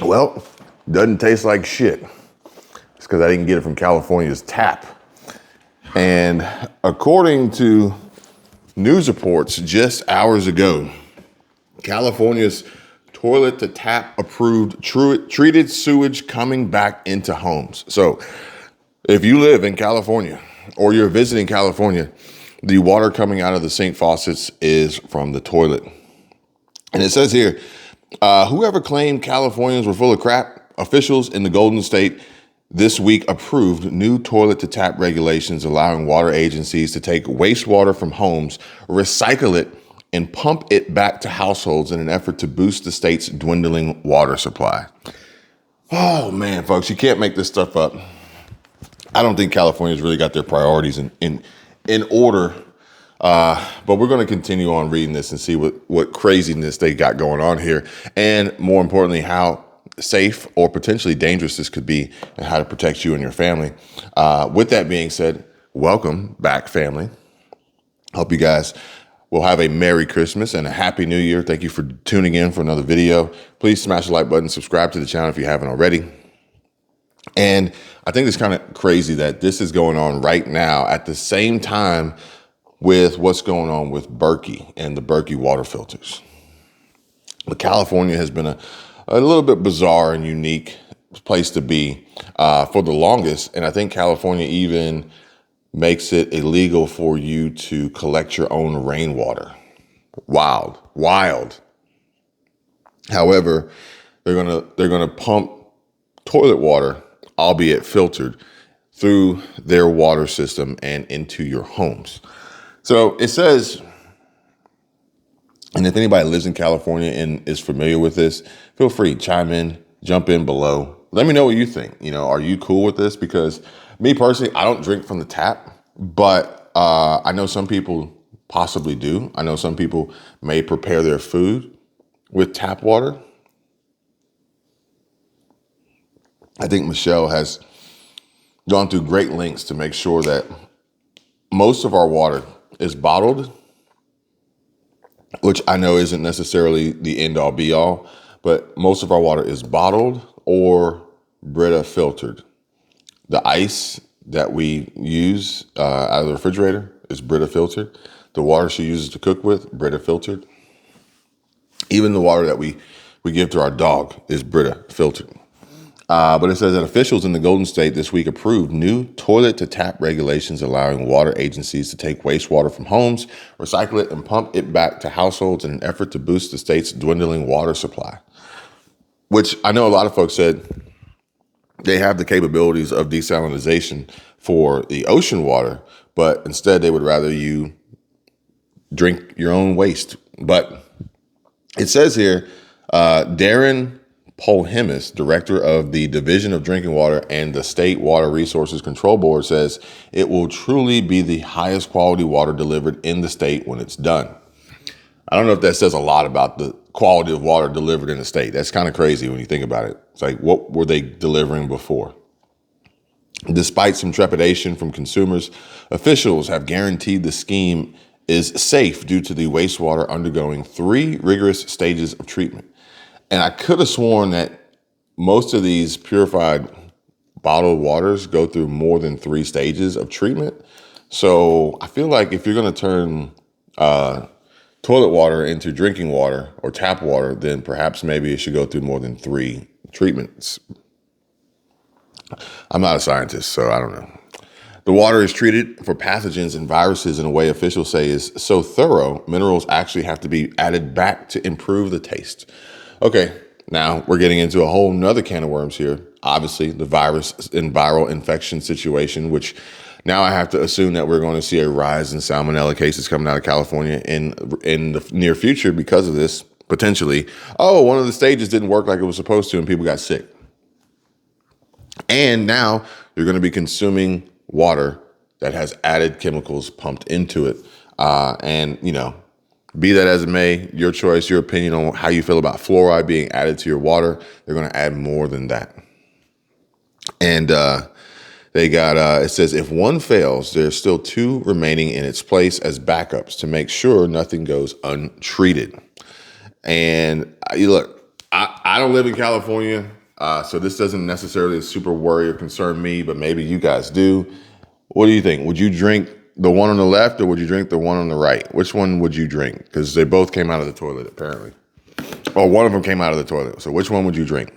Well, doesn't taste like shit. It's because I didn't get it from California's tap. And according to news reports just hours ago, California's toilet to tap approved treated sewage coming back into homes. So if you live in California or you're visiting California, the water coming out of the sink faucets is from the toilet. And it says here, whoever claimed Californians were full of crap, officials in the Golden State this week approved new toilet to tap regulations allowing water agencies to take wastewater from homes, recycle it, and pump it back to households in an effort to boost the state's dwindling water supply. Oh man, folks, you can't make this stuff up. I don't think California's really got their priorities in order. But we're going to continue on reading this and see what craziness they got going on here. And more importantly, how safe or potentially dangerous this could be and how to protect you and your family. With that being said, welcome back, family. Hope you guys will have a Merry Christmas and a Happy New Year. Thank you for tuning in for another video. Please smash the like button, subscribe to the channel if you haven't already. And I think it's kind of crazy that this is going on right now at the same time with what's going on with Berkey and the Berkey water filters. But California has been a little bit bizarre and unique place to be for the longest. And I think California even makes it illegal for you to collect your own rainwater. Wild. However, they're gonna pump toilet water, albeit filtered, through their water system and into your homes. So it says, and if anybody lives in California and is familiar with this, feel free, chime in, jump in below. Let me know what you think. Are you cool with this? Because me personally, I don't drink from the tap, but I know some people possibly do. I know some people may prepare their food with tap water. I think Michelle has gone through great lengths to make sure that most of our water is bottled, which I know isn't necessarily the end all be all, but most of our water is bottled or Brita filtered. The ice that we use out of the refrigerator is Brita filtered. The water she uses to cook with, Brita filtered. Even the water that we give to our dog is Brita filtered. But it says that officials in the Golden State this week approved new toilet to tap regulations allowing water agencies to take wastewater from homes, recycle it, and pump it back to households in an effort to boost the state's dwindling water supply. Which I know a lot of folks said they have the capabilities of desalination for the ocean water, but instead they would rather you drink your own waste. But it says here, Darren Polhemus, director of the Division of Drinking Water and the State Water Resources Control Board, says it will truly be the highest quality water delivered in the state when it's done. I don't know if that says a lot about the quality of water delivered in the state. That's kind of crazy when you think about it. It's like, what were they delivering before? Despite some trepidation from consumers, officials have guaranteed the scheme is safe due to the wastewater undergoing 3 rigorous stages of treatment. And I could have sworn that most of these purified bottled waters go through more than 3 stages of treatment. So I feel like if you're going to turn toilet water into drinking water or tap water, then perhaps maybe it should go through more than 3 treatments. I'm not a scientist, so I don't know. The water is treated for pathogens and viruses in a way officials say is so thorough, minerals actually have to be added back to improve the taste. Okay, now we're getting into a whole nother can of worms here. Obviously, the virus and viral infection situation, which now I have to assume that we're going to see a rise in salmonella cases coming out of California in the near future because of this, potentially. Oh, one of the stages didn't work like it was supposed to and people got sick. And now you're going to be consuming water that has added chemicals pumped into it. Be that as it may, your choice, your opinion on how you feel about fluoride being added to your water. They're going to add more than that. And they got, it says, if one fails, there's still 2 remaining in its place as backups to make sure nothing goes untreated. And look, I don't live in California. So this doesn't necessarily super worry or concern me, but maybe you guys do. What do you think? Would you drink the one on the left or would you drink the one on the right? Which one would you drink? Because they both came out of the toilet, apparently. Or one of them came out of the toilet. So which one would you drink?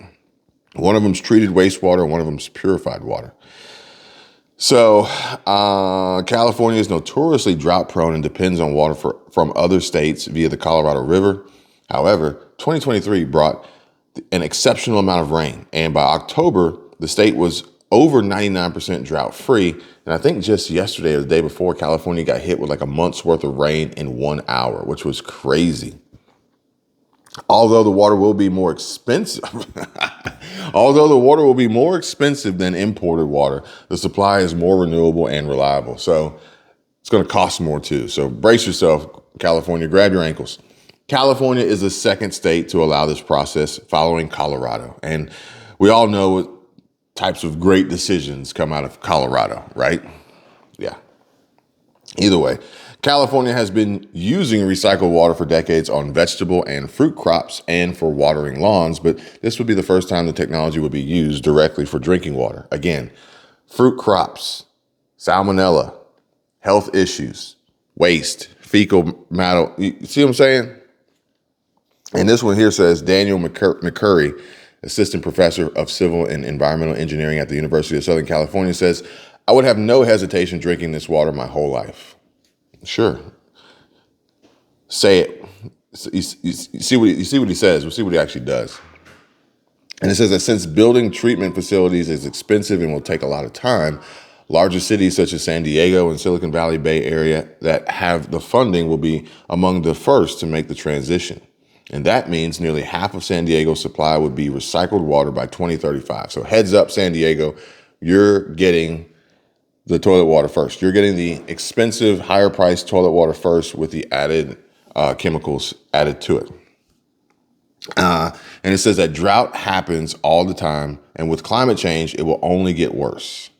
One of them's treated wastewater, one of them's purified water. So California is notoriously drought prone and depends on water from other states via the Colorado River. However, 2023 brought an exceptional amount of rain. And by October, the state was over 99% drought free. And I think just yesterday or the day before, California got hit with like a month's worth of rain in 1 hour, which was crazy. Although the water will be more expensive, than imported water, the supply is more renewable and reliable. So it's going to cost more too. So brace yourself, California, grab your ankles. California is the second state to allow this process following Colorado. And we all know what types of great decisions come out of Colorado, right? Yeah. Either way, California has been using recycled water for decades on vegetable and fruit crops and for watering lawns, but this would be the first time the technology would be used directly for drinking water. Again, fruit crops, salmonella, health issues, waste, fecal matter. You see what I'm saying? And this one here says Daniel McCurry, assistant professor of civil and environmental engineering at the University of Southern California, says, I would have no hesitation drinking this water my whole life. Sure. Say it. You see what he says. We'll see what he actually does. And it says that since building treatment facilities is expensive and will take a lot of time, larger cities such as San Diego and Silicon Valley Bay area that have the funding will be among the first to make the transition. And that means nearly half of San Diego's supply would be recycled water by 2035. So heads up, San Diego, you're getting the toilet water first. You're getting the expensive, higher priced toilet water first with the added chemicals added to it. And it says that drought happens all the time. And with climate change, it will only get worse.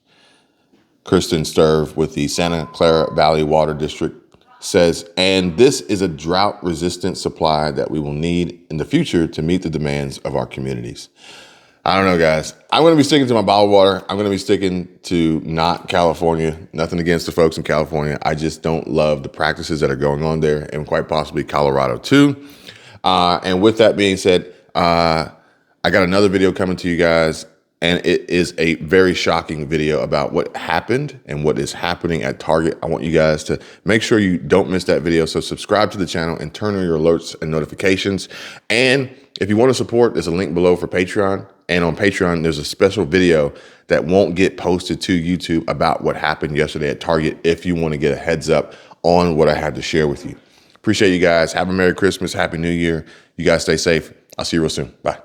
Kristen Sturve with the Santa Clara Valley Water District says, and this is a drought-resistant supply that we will need in the future to meet the demands of our communities. I don't know, guys. I'm going to be sticking to my bottled water. I'm going to be sticking to not California. Nothing against the folks in California. I just don't love the practices that are going on there, and quite possibly Colorado too. And with that being said, I got another video coming to you guys, and it is a very shocking video about what happened and what is happening at Target. I want you guys to make sure you don't miss that video. So subscribe to the channel and turn on your alerts and notifications. And if you want to support, there's a link below for Patreon. And on Patreon, there's a special video that won't get posted to YouTube about what happened yesterday at Target if you want to get a heads up on what I had to share with you. Appreciate you guys. Have a Merry Christmas. Happy New Year. You guys stay safe. I'll see you real soon. Bye.